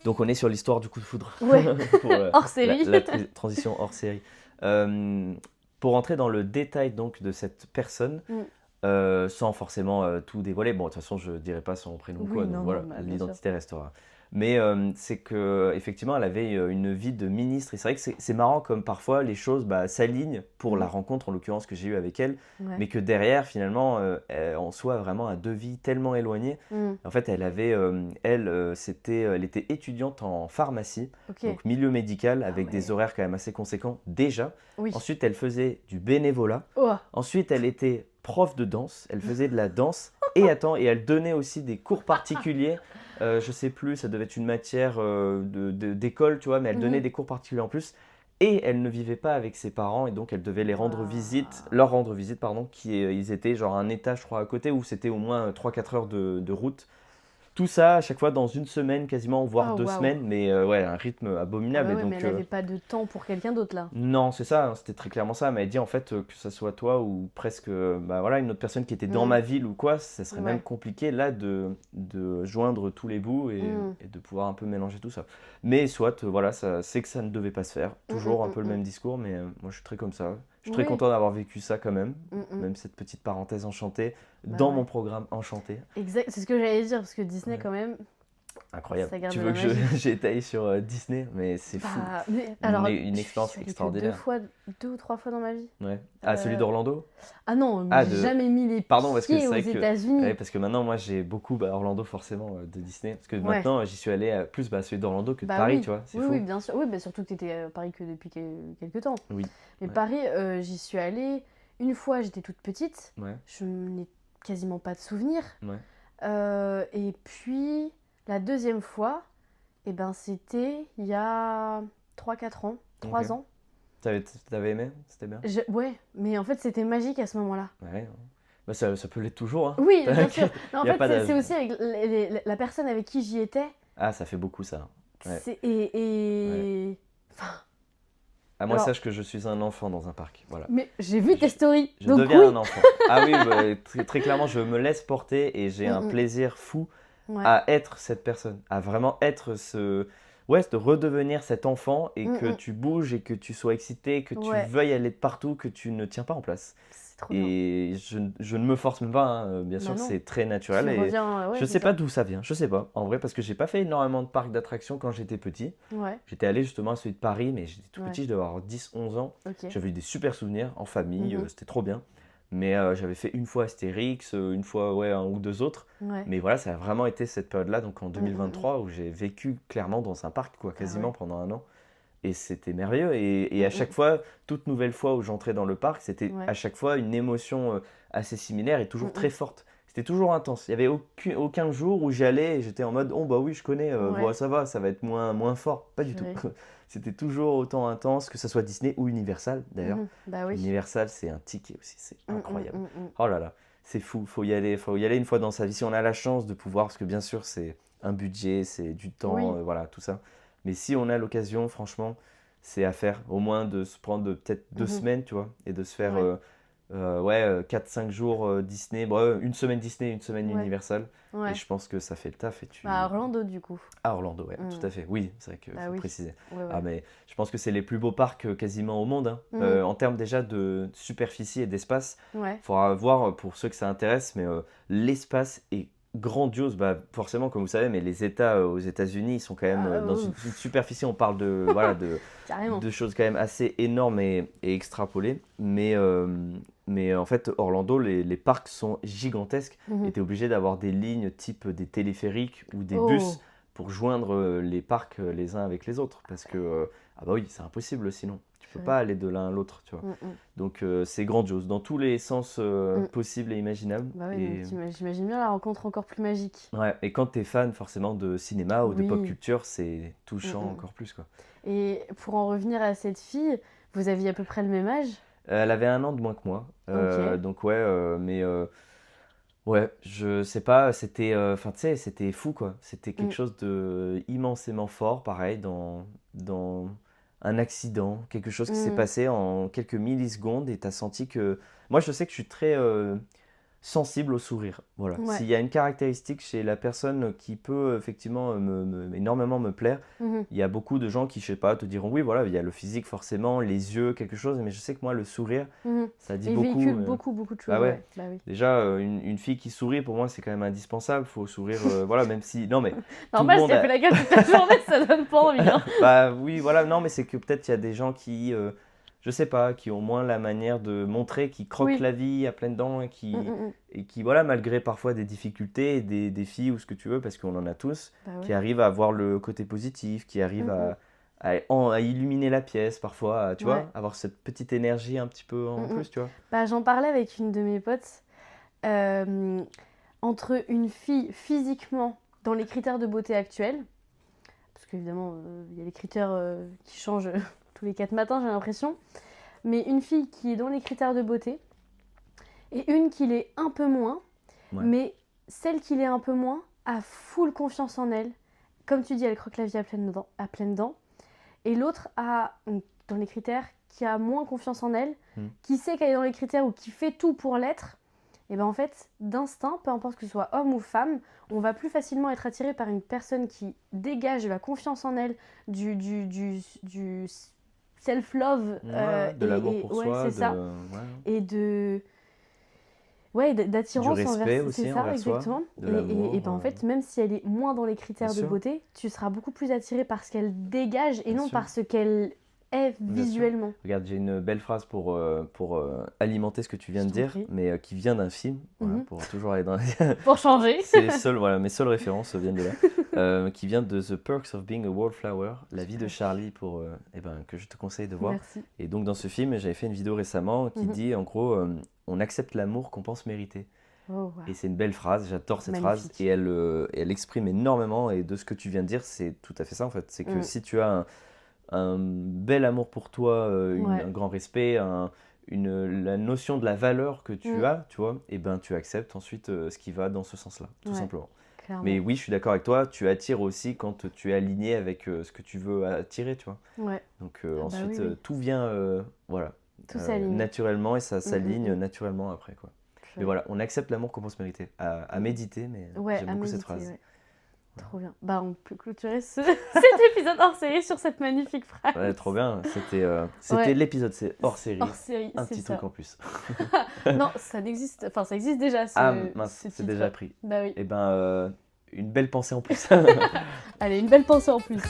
Donc on est sur l'histoire du coup de foudre. Ouais, Pour hors série. la transition hors série. Euh, pour entrer dans le détail donc de cette personne, Mm. sans forcément tout dévoiler. Bon, de toute façon, je ne dirai pas son prénom ou quoi, Oui, donc non, non, voilà, bah, bien sûr. l'identité restera. Mais c'est que effectivement, elle avait une vie de ministre. Et c'est vrai que c'est marrant comme parfois les choses s'alignent pour la Mhm. rencontre, en l'occurrence, que j'ai eue avec elle, Ouais. mais que derrière, finalement, en soi, vraiment à deux vies tellement éloignées. Mm. En fait, elle était étudiante en pharmacie, Ok. donc milieu médical, Ah avec des ouais. horaires quand même assez conséquents déjà. Oui. Ensuite, elle faisait du bénévolat. Oh. Ensuite, elle était prof de danse, elle faisait de la danse et elle donnait aussi des cours particuliers. Je sais plus, ça devait être une matière d'école, tu vois, mais elle donnait Mhm. des cours particuliers en plus. Et elle ne vivait pas avec ses parents et donc elle devait Waouh. leur rendre visite, pardon, ils étaient genre un étage, je crois, à côté où c'était au moins 3 4 heures de route. Tout ça à chaque fois dans une semaine quasiment, voire Oh, deux waouh. semaine, mais ouais, un rythme Ah abominable. bah Et ouais, mais donc, elle avait pas de temps pour quelqu'un d'autre là. non, c'est ça, hein, c'était très clairement ça. Mais elle dit en fait que ça soit toi ou presque bah, voilà, une autre personne qui était dans Mm. ma ville ou quoi, ça serait même Ouais. compliqué là de joindre tous les bouts Mm. et de pouvoir un peu mélanger tout ça. Mais soit, voilà, c'est que ça ne devait pas se faire. Mm, mm, Toujours un mm, peu le mm. même discours, mais moi je suis très comme ça. Je suis très Oui. content d'avoir vécu ça quand même, Mm, mm. même cette petite parenthèse enchantée, Bah dans mon ouais. programme Enchanté. Exact, c'est ce que j'allais dire, parce que Disney, Ouais. quand même, Incroyable. ça garde Tu de veux la que magie. j'ai étalé sur Disney, mais c'est fou. Bah, mais, alors, Une je expérience suis allée que extraordinaire. 2 ou 3 fois dans ma vie. Ouais. Ah, celui Euh, d'Orlando? Ah non, mais Ah, j'ai de. jamais mis les Pardon, parce que pieds c'est aux vrai que. Ouais, États-Unis. parce que maintenant, moi, j'ai beaucoup Orlando, forcément, de Disney. Parce que Ouais, maintenant, j'y suis allé plus celui d'Orlando que de bah Paris, oui. tu vois. C'est Oui, oui, fou. bien sûr. Oui, bah surtout que t'étais à Paris que depuis quelques temps. Oui. Mais Ouais. Paris, j'y suis allée une fois, j'étais toute petite. Ouais. Je n'ai quasiment pas de souvenirs. Ouais. Et puis, la deuxième fois, eh ben, c'était il y a 3 4 ans, Ok. 3 ans. T'avais aimé? C'était bien? Ouais, mais en fait, c'était magique à ce moment-là. Ouais. Bah, ça peut l'être toujours, hein. Oui, bien sûr. T'inquiète. Mais en Il n'y a fait, pas c'est d'âge. aussi avec la personne avec qui j'y étais. Ah, ça fait beaucoup, ça. Ouais. C'est, Ouais. Enfin, Ah, moi, alors, sache que je suis un enfant dans un parc. Voilà. mais j'ai vu tes Je, stories, je donc deviens oui. un enfant. Ah oui, bah, très clairement, je me laisse porter et j'ai un Mm, plaisir fou mm. Ouais. à être cette personne, à vraiment être ce... Ouais, de redevenir cet enfant et Mm, que mm. tu bouges et que tu sois excité, que tu Ouais, veuilles aller de partout, que tu ne tiens pas en place. c'est trop bien. Et je ne me force même pas, hein, bien Bah sûr, non, c'est très naturel tu et reviens, ouais, je c'est sais pas ça. d'où ça vient, je sais pas, en vrai, parce que j'ai pas fait énormément de parcs d'attractions quand j'étais petit. Ouais, J'étais allé justement à celui de Paris, mais j'étais tout ouais, petit, je devais avoir 10 11 ans. ok. J'avais eu des super souvenirs en famille, Mhm. c'était trop bien. Mais j'avais fait une fois Astérix, une fois ouais, un ou deux autres. Ouais. Mais voilà, ça a vraiment été cette période-là, donc en Mm, mm, mm. 2023, où j'ai vécu clairement dans un parc, quoi, Ah quasiment ouais. pendant un an. Et c'était merveilleux. Et à Mm, chaque fois, toute nouvelle fois où j'entrais dans le parc, c'était mm. Ouais. à chaque fois une émotion assez similaire et Mm, toujours très mm. forte. C'était toujours intense. Il n'y avait aucun jour où j'y allais et j'étais en mode, oh bah oui, je connais, bon, Ouais, ça va être moins fort. Pas du tout. purée. C'était toujours autant intense, que ce soit Disney ou Universal d'ailleurs. Mhm. Bah oui. Universal, c'est un ticket aussi, c'est Mm, mm, incroyable. mm, mm. Oh là là, c'est fou, faut y aller une fois dans sa vie. Si on a la chance de pouvoir, parce que bien sûr, c'est un budget, c'est du temps, Oui. voilà, tout ça. Mais si on a l'occasion, franchement, c'est à faire. Au moins de se prendre peut-être deux Mhm. semaines, tu vois, et de se faire Ouais, ouais, 4-5 jours Disney, bon, une semaine Disney, une semaine ouais, Universal. Et ouais. je pense que ça fait le taf et Bah, tu... Orlando, du coup. Ah, Orlando, ouais, tout Mm. à fait. Oui, c'est vrai qu'il Bah faut oui. préciser. Ouais, Ah, ouais. mais je pense que c'est les plus beaux parcs quasiment au monde, hein. Mhm. En termes déjà de superficie et d'espace. Ouais. Il faudra voir pour ceux que ça intéresse, mais l'espace est grandiose. Bah, forcément, comme vous savez, mais les États aux États-Unis, ils sont quand même Ah, dans une superficie, on parle de, voilà, carrément. de choses quand même assez énormes et extrapolées. Mais en fait, Orlando, les parcs sont gigantesques et Mhm. tu es obligé d'avoir des lignes type des téléphériques ou des Oh. bus pour joindre les parcs les uns avec les autres. Parce que, ah bah oui, c'est impossible sinon. Tu peux Purée. pas aller de l'un à l'autre, tu vois. Mm, mm. Donc c'est grandiose dans tous les sens Mm. possibles et imaginables. Bah oui, donc Et, j'imagine bien la rencontre encore plus magique. ouais, et quand tu es fan forcément de cinéma ou de pop Oui. culture, c'est Mm, touchant mm. encore plus, quoi. Et pour en revenir à cette fille, vous aviez à peu près le même âge? Elle avait un an de moins que moi. Ok. Donc ouais, mais ouais, je sais pas, c'était enfin tu sais, c'était fou quoi. C'était quelque Mm. chose de immensément fort, pareil, dans un accident, quelque chose qui s'est Mm. passé en quelques millisecondes et t'as senti que. Moi, je sais que je suis très sensible au sourire. Voilà. Ouais. S'il y a une caractéristique chez la personne qui peut effectivement énormément me plaire, Mhm. il y a beaucoup de gens qui, je sais pas, te diront oui, voilà, il y a le physique forcément, les yeux, quelque chose, mais je sais que moi, le sourire, Mhm. ça dit Il beaucoup. véhicule beaucoup de choses. Bah ouais. Ouais. Bah oui. Déjà, une fille qui sourit, pour moi, c'est quand même indispensable. Faut sourire, voilà, même si. Non, mais. Normal, le si monde elle fait la gueule toute la journée, ça donne pas envie. Hein. Bah oui, voilà, non, mais c'est que peut-être il y a des gens qui, je sais pas, qui ont moins la manière de montrer, qui croquent Oui. la vie à pleines dents Mm. et qui, voilà, malgré parfois des difficultés, des défis ou ce que tu veux, parce qu'on en a tous, Bah qui ouais. arrivent à voir le côté positif, qui arrivent Mm. à illuminer la pièce parfois, tu Ouais. vois, avoir cette petite énergie un petit peu en Mm. plus, tu vois. Bah, j'en parlais avec une de mes potes. Euh, Entre une fille physiquement dans les critères de beauté actuels, parce qu'évidemment, il y a des critères qui changent tous les 4 matins, j'ai l'impression, mais une fille qui est dans les critères de beauté et une qui l'est un peu moins, Ouais. mais celle qui l'est un peu moins a full confiance en elle. Comme tu dis, elle croque la vie à pleines dents. Et l'autre a, donc, dans les critères, qui a moins confiance en elle, qui sait qu'elle est dans les critères ou qui fait tout pour l'être. Et bien en fait, d'instinct, peu importe que ce soit homme ou femme, on va plus facilement être attiré par une personne qui dégage de la confiance en elle, du self-love. De l'amour pour ouais, soi, c'est ça. ouais. Et de... Ouais, d'attirance Du respect envers... aussi C'est ça, envers soi, exactement. de l'amour, Et ben en fait, même si elle est moins dans les critères Bien de sûr. beauté, tu seras beaucoup plus attiré par ce qu'elle dégage et Bien non sûr. par ce qu'elle est Bien sûr. visuellement. Regarde, j'ai une belle phrase pour alimenter ce que tu viens Je de t'en dire, prie. mais qui vient d'un film, voilà, Mhm. pour toujours aller dans les... Pour changer. C'est les seules, voilà, mes seules références viennent de là, qui vient de The Perks of Being a Wallflower, la vie de Charlie, pour, que je te conseille de voir. Merci. Et donc dans ce film, j'avais fait une vidéo récemment qui Mhm. dit en gros, on accepte l'amour qu'on pense mériter. Oh, wow. Et c'est une belle phrase, j'adore cette phrase, Magnifique. et elle exprime énormément, et de ce que tu viens de dire, c'est tout à fait ça en fait. C'est que si tu as un bel amour pour toi, Ouais. un grand respect, la notion de la valeur que tu as, tu vois, et ben tu acceptes ensuite ce qui va dans ce sens-là, tout Ouais. simplement. Clairement. Mais oui, je suis d'accord avec toi, tu attires aussi quand tu es aligné avec ce que tu veux attirer, tu vois. Ouais. Donc bah ensuite, oui. tout vient, voilà, Tout s'aligne. naturellement, et ça s'aligne naturellement après, quoi. Purée. Mais voilà, on accepte l'amour qu'on pense mériter. À méditer, mais Ouais, j'aime à beaucoup cette méditer, phrase. ouais. Trop bien. Bah, on peut clôturer cet épisode hors série sur cette magnifique phrase. Ouais, trop bien. C'était Ouais. l'épisode, c'est hors série. Hors série, Un c'est petit ça. truc en plus. Non, ça n'existe. Enfin, ça existe déjà. Ah mince, ce c'est titre. déjà pris. Bah oui. Et ben, une belle pensée en plus. Allez, une belle pensée en plus.